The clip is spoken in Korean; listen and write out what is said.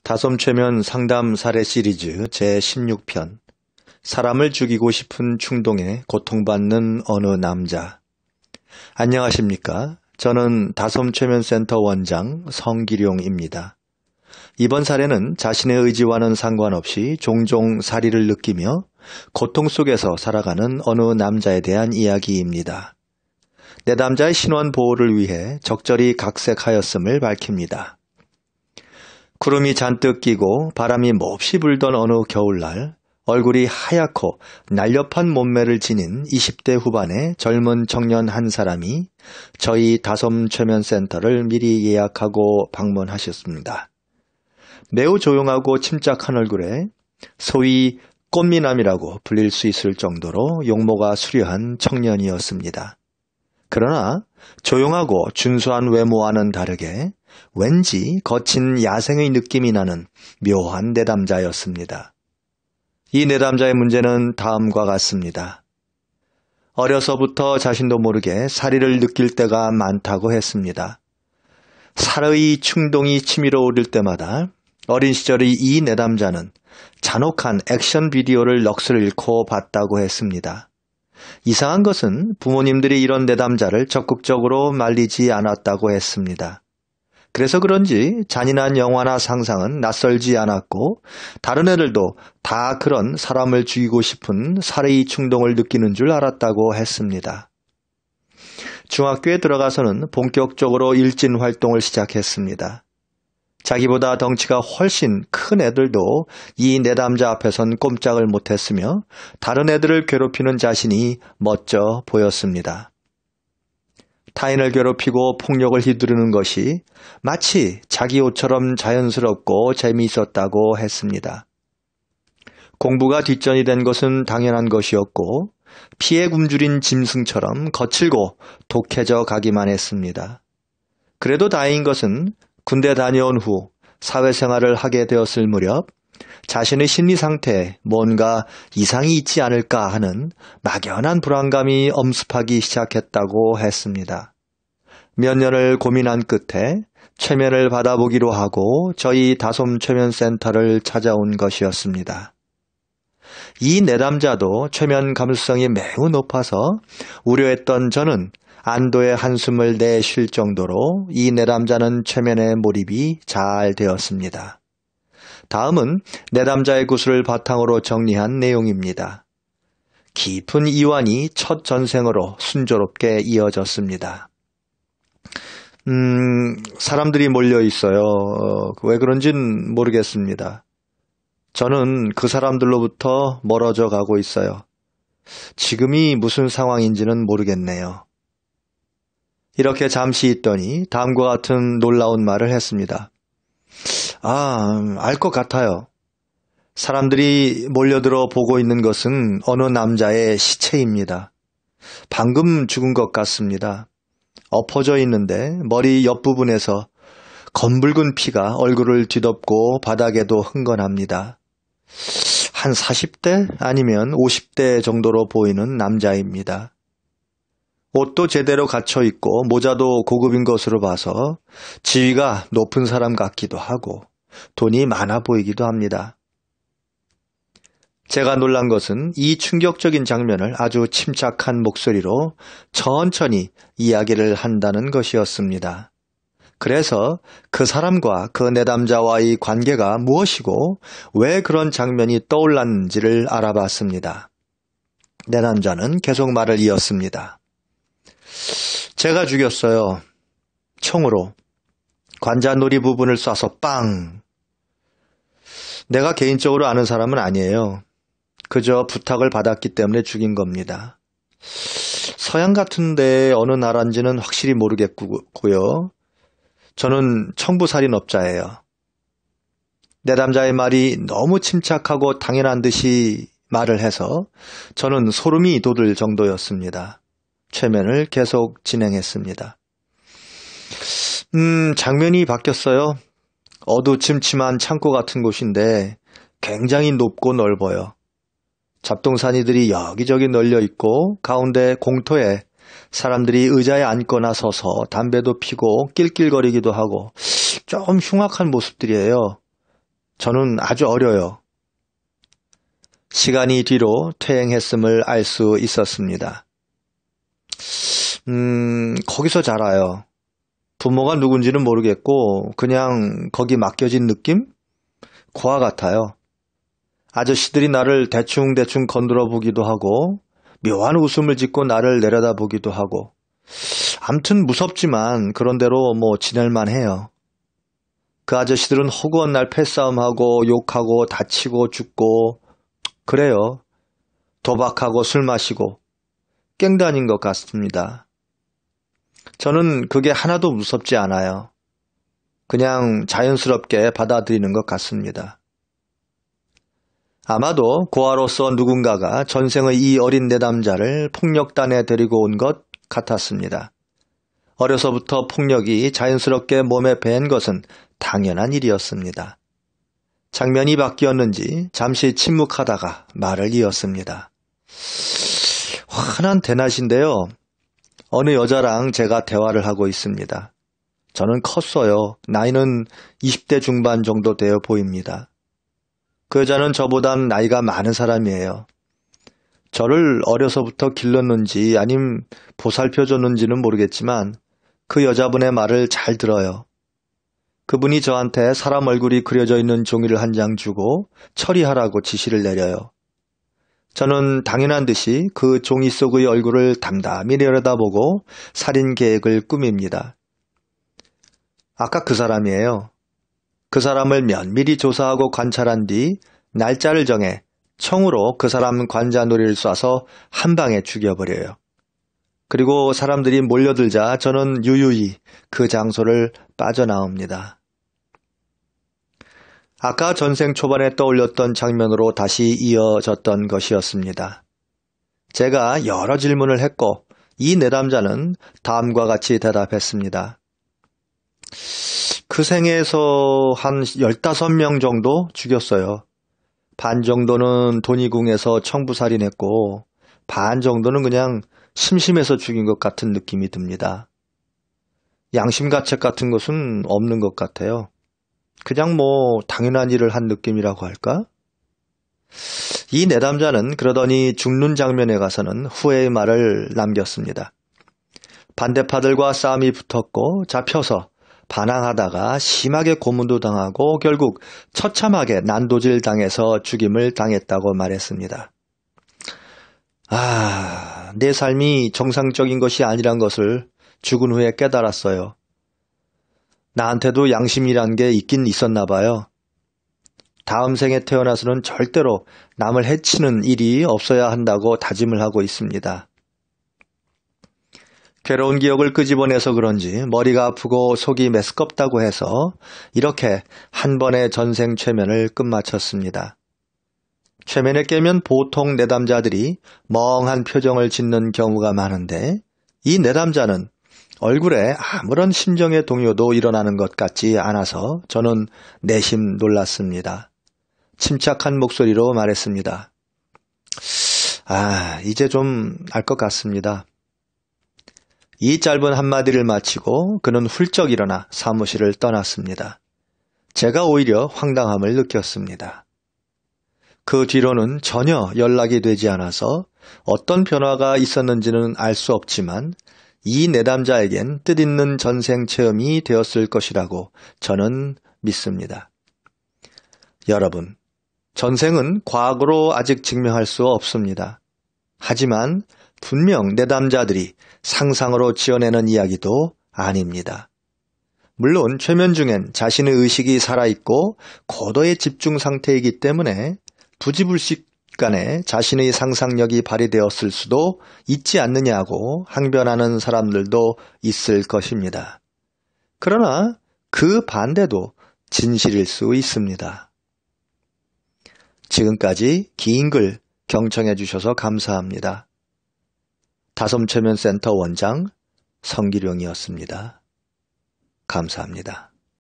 다솜 최면 상담 사례 시리즈 제16편 사람을 죽이고 싶은 충동에 고통받는 어느 남자. 안녕하십니까? 저는 다솜 최면센터 원장 성기룡입니다. 이번 사례는 자신의 의지와는 상관없이 종종 사리를 느끼며 고통 속에서 살아가는 어느 남자에 대한 이야기입니다. 내담자의 신원 보호를 위해 적절히 각색하였음을 밝힙니다. 구름이 잔뜩 끼고 바람이 몹시 불던 어느 겨울날 얼굴이 하얗고 날렵한 몸매를 지닌 20대 후반의 젊은 청년 한 사람이 저희 다솜 최면센터를 미리 예약하고 방문하셨습니다. 매우 조용하고 침착한 얼굴에 소위 꽃미남이라고 불릴 수 있을 정도로 용모가 수려한 청년이었습니다. 그러나 조용하고 준수한 외모와는 다르게 왠지 거친 야생의 느낌이 나는 묘한 내담자였습니다. 이 내담자의 문제는 다음과 같습니다. 어려서부터 자신도 모르게 사리를 느낄 때가 많다고 했습니다. 살의 충동이 치밀어 오를 때마다 어린 시절의 이 내담자는 잔혹한 액션 비디오를 넋을 잃고 봤다고 했습니다. 이상한 것은 부모님들이 이런 내담자를 적극적으로 말리지 않았다고 했습니다. 그래서 그런지 잔인한 영화나 상상은 낯설지 않았고 다른 애들도 다 그런 사람을 죽이고 싶은 살의 충동을 느끼는 줄 알았다고 했습니다. 중학교에 들어가서는 본격적으로 일진 활동을 시작했습니다. 자기보다 덩치가 훨씬 큰 애들도 이 내담자 앞에선 꼼짝을 못했으며 다른 애들을 괴롭히는 자신이 멋져 보였습니다. 타인을 괴롭히고 폭력을 휘두르는 것이 마치 자기 옷처럼 자연스럽고 재미있었다고 했습니다. 공부가 뒷전이 된 것은 당연한 것이었고 피에 굶주린 짐승처럼 거칠고 독해져 가기만 했습니다. 그래도 다행인 것은 군대 다녀온 후 사회생활을 하게 되었을 무렵 자신의 심리 상태에 뭔가 이상이 있지 않을까 하는 막연한 불안감이 엄습하기 시작했다고 했습니다. 몇 년을 고민한 끝에 최면을 받아보기로 하고 저희 다솜 최면센터를 찾아온 것이었습니다. 이 내담자도 최면 감수성이 매우 높아서 우려했던 저는 안도의 한숨을 내쉴 정도로 이 내담자는 최면에 몰입이 잘 되었습니다. 다음은 내담자의 구술을 바탕으로 정리한 내용입니다. 깊은 이완이 첫 전생으로 순조롭게 이어졌습니다. 사람들이 몰려 있어요. 왜 그런진 모르겠습니다. 저는 그 사람들로부터 멀어져 가고 있어요. 지금이 무슨 상황인지는 모르겠네요. 이렇게 잠시 있더니 다음과 같은 놀라운 말을 했습니다. 알 것 같아요. 사람들이 몰려들어 보고 있는 것은 어느 남자의 시체입니다. 방금 죽은 것 같습니다. 엎어져 있는데 머리 옆부분에서 검붉은 피가 얼굴을 뒤덮고 바닥에도 흥건합니다. 한 40대 아니면 50대 정도로 보이는 남자입니다. 옷도 제대로 갖춰 입고 모자도 고급인 것으로 봐서 지위가 높은 사람 같기도 하고 돈이 많아 보이기도 합니다. 제가 놀란 것은 이 충격적인 장면을 아주 침착한 목소리로 천천히 이야기를 한다는 것이었습니다. 그래서 그 사람과 그 내담자와의 관계가 무엇이고 왜 그런 장면이 떠올랐는지를 알아봤습니다. 내담자는 계속 말을 이었습니다. 제가 죽였어요. 총으로. 관자놀이 부분을 쏴서 빵. 내가 개인적으로 아는 사람은 아니에요. 그저 부탁을 받았기 때문에 죽인 겁니다. 서양 같은데 어느 나라인지는 확실히 모르겠고요. 저는 청부살인업자예요. 내담자의 말이 너무 침착하고 당연한 듯이 말을 해서 저는 소름이 돋을 정도였습니다. 최면을 계속 진행했습니다. 장면이 바뀌었어요. 어두침침한 창고 같은 곳인데 굉장히 높고 넓어요. 잡동사니들이 여기저기 널려 있고 가운데 공터에 사람들이 의자에 앉거나 서서 담배도 피고 낄낄거리기도 하고 좀 흉악한 모습들이에요. 저는 아주 어려요. 시간이 뒤로 퇴행했음을 알 수 있었습니다. 거기서 자라요. 부모가 누군지는 모르겠고 그냥 거기 맡겨진 느낌? 고아 같아요. 아저씨들이 나를 대충대충 건드려 보기도 하고 묘한 웃음을 짓고 나를 내려다보기도 하고 암튼 무섭지만 그런대로 지낼만 해요. 그 아저씨들은 허구한 날 패싸움하고 욕하고 다치고 죽고 그래요. 도박하고 술 마시고 깽단인 것 같습니다. 저는 그게 하나도 무섭지 않아요. 그냥 자연스럽게 받아들이는 것 같습니다. 아마도 고아로서 누군가가 전생의 이 어린 내담자를 폭력단에 데리고 온 것 같았습니다. 어려서부터 폭력이 자연스럽게 몸에 밴 것은 당연한 일이었습니다. 장면이 바뀌었는지 잠시 침묵하다가 말을 이었습니다. 환한 대낮인데요. 어느 여자랑 제가 대화를 하고 있습니다. 저는 컸어요. 나이는 20대 중반 정도 되어 보입니다. 그 여자는 저보단 나이가 많은 사람이에요. 저를 어려서부터 길렀는지 아님 보살펴줬는지는 모르겠지만 그 여자분의 말을 잘 들어요. 그분이 저한테 사람 얼굴이 그려져 있는 종이를 한 장 주고 처리하라고 지시를 내려요. 저는 당연한 듯이 그 종이 속의 얼굴을 담담히 내려다보고 살인 계획을 꾸밉니다. 아까 그 사람이에요. 그 사람을 면밀히 조사하고 관찰한 뒤 날짜를 정해 총으로 그 사람 관자놀이를 쏴서 한 방에 죽여버려요. 그리고 사람들이 몰려들자 저는 유유히 그 장소를 빠져나옵니다. 아까 전생 초반에 떠올렸던 장면으로 다시 이어졌던 것이었습니다. 제가 여러 질문을 했고 이 내담자는 다음과 같이 대답했습니다. 그 생에서 한 15명 정도 죽였어요. 반 정도는 돈이궁에서 청부살인했고 반 정도는 그냥 심심해서 죽인 것 같은 느낌이 듭니다. 양심가책 같은 것은 없는 것 같아요. 그냥 당연한 일을 한 느낌이라고 할까? 이 내담자는 그러더니 죽는 장면에 가서는 후회의 말을 남겼습니다. 반대파들과 싸움이 붙었고 잡혀서 반항하다가 심하게 고문도 당하고 결국 처참하게 난도질 당해서 죽임을 당했다고 말했습니다. 내 삶이 정상적인 것이 아니란 것을 죽은 후에 깨달았어요. 나한테도 양심이란 게 있긴 있었나 봐요. 다음 생에 태어나서는 절대로 남을 해치는 일이 없어야 한다고 다짐을 하고 있습니다. 괴로운 기억을 끄집어내서 그런지 머리가 아프고 속이 메스껍다고 해서 이렇게 한 번의 전생 최면을 끝마쳤습니다. 최면에 깨면 보통 내담자들이 멍한 표정을 짓는 경우가 많은데 이 내담자는 얼굴에 아무런 심정의 동요도 일어나는 것 같지 않아서 저는 내심 놀랐습니다. 침착한 목소리로 말했습니다. 이제 좀 알 것 같습니다. 이 짧은 한마디를 마치고 그는 훌쩍 일어나 사무실을 떠났습니다. 제가 오히려 황당함을 느꼈습니다. 그 뒤로는 전혀 연락이 되지 않아서 어떤 변화가 있었는지는 알 수 없지만 이 내담자에겐 뜻있는 전생 체험이 되었을 것이라고 저는 믿습니다. 여러분, 전생은 과거로 아직 증명할 수 없습니다. 하지만 분명 내담자들이 상상으로 지어내는 이야기도 아닙니다. 물론 최면 중엔 자신의 의식이 살아있고 고도의 집중 상태이기 때문에 부지불식간에 자신의 상상력이 발휘되었을 수도 있지 않느냐고 항변하는 사람들도 있을 것입니다. 그러나 그 반대도 진실일 수 있습니다. 지금까지 긴 글 경청해 주셔서 감사합니다. 다솜체면센터 원장 성기룡이었습니다. 감사합니다.